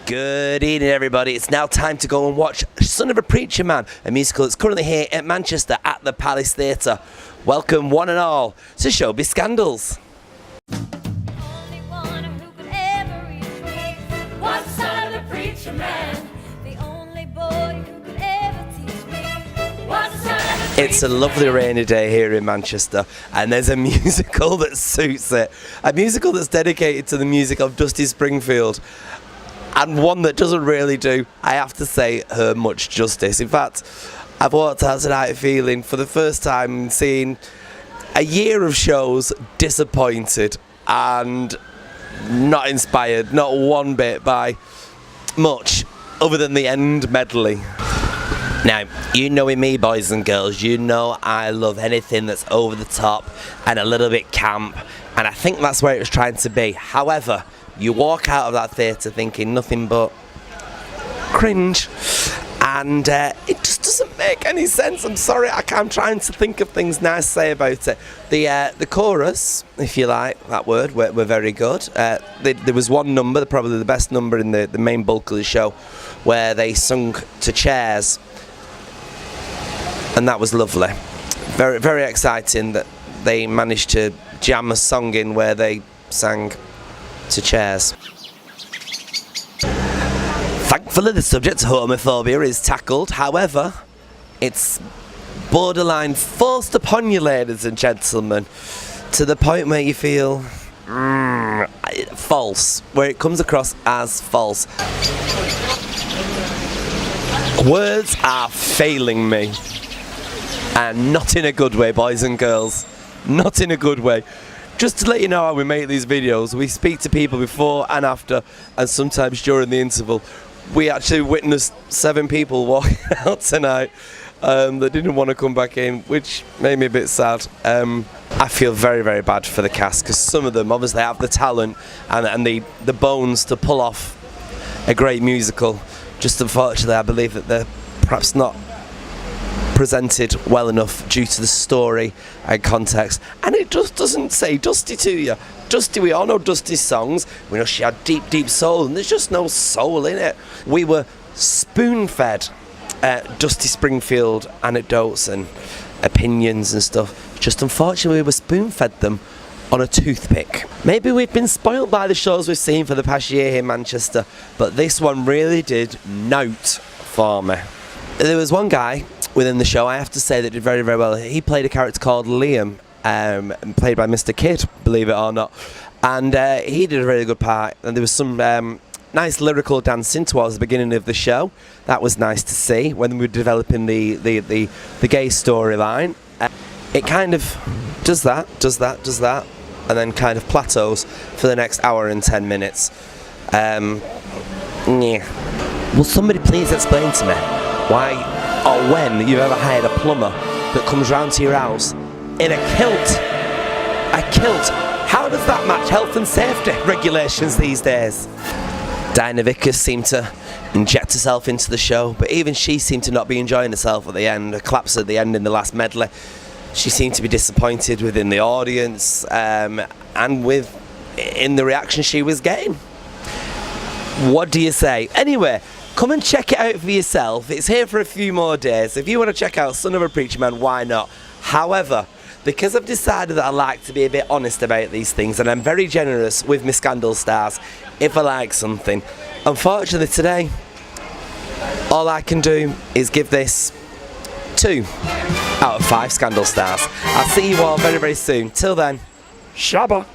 Good evening, everybody. It's now time to go and watch Son of a Preacher Man, a musical that's currently here at Manchester at the Palace Theatre. Welcome, one and all, to Showbiz Scandals. It's a lovely rainy day here in Manchester, and there's a musical that suits it. A musical that's dedicated to the music of Dusty Springfield, and one that doesn't really do, I have to say, her much justice. In fact, I've walked out tonight feeling, for the first time, seeing a year of shows disappointed and not inspired, not one bit by much other than the end medley. Now, you know me, boys and girls, you know I love anything that's over the top and a little bit camp, and I think that's where it was trying to be. However, you walk out of that theatre thinking nothing but cringe, and it just doesn't make any sense. I'm sorry, I'm trying to think of things nice to say about it. The chorus, if you like that word, were very good. There was one number, probably the best number in the main bulk of the show, where they sung to chairs, and that was lovely. Very, very exciting that they managed to jam a song in where they sang to chairs. Thankfully, the subject homophobia is tackled. However, it's borderline forced upon you, ladies and gentlemen, to the point where you feel false, where it comes across as false. Words are failing me, and not in a good way, boys and girls, not in a good way. Just to let you know how we make these videos, we speak to people before and after, and sometimes during the interval. We actually witnessed 7 people walking out tonight that didn't want to come back in, which made me a bit sad. I feel very, very bad for the cast, because some of them obviously have the talent and the bones to pull off a great musical. Just unfortunately, I believe that they're perhaps not presented well enough due to the story and context, and it just doesn't say Dusty to you. Dusty, we all know Dusty's songs, we know she had deep, deep soul, and there's just no soul in it. We were spoon-fed Dusty Springfield anecdotes and opinions and stuff. Just unfortunately, we were spoon-fed them on a toothpick. Maybe we've been spoiled by the shows we've seen for the past year here in Manchester, but this one really did note for me. There was one guy within the show, I have to say, that did very, very well. He played a character called Liam, played by Mr. Kidd, believe it or not, and he did a really good part. And there was some nice lyrical dancing towards the beginning of the show. That was nice to see when we were developing the gay storyline. It kind of does that, and then kind of plateaus for the next hour and 10 minutes. Yeah. Will somebody please explain to me why or when you've ever hired a plumber that comes round to your house in a kilt? A kilt. How does that match health and safety regulations these days? Diana Vickers seemed to inject herself into the show, but even she seemed to not be enjoying herself at the end. A collapse at the end in the last medley. She seemed to be disappointed within the audience and in the reaction she was getting. What do you say? Anyway, come and check it out for yourself. It's here for a few more days. If you want to check out Son of a Preacher Man, why not? However, because I've decided that I like to be a bit honest about these things, and I'm very generous with my Scandal stars if I like something, unfortunately today, all I can do is give this 2 out of 5 Scandal stars. I'll see you all very, very soon. Till then, Shabba.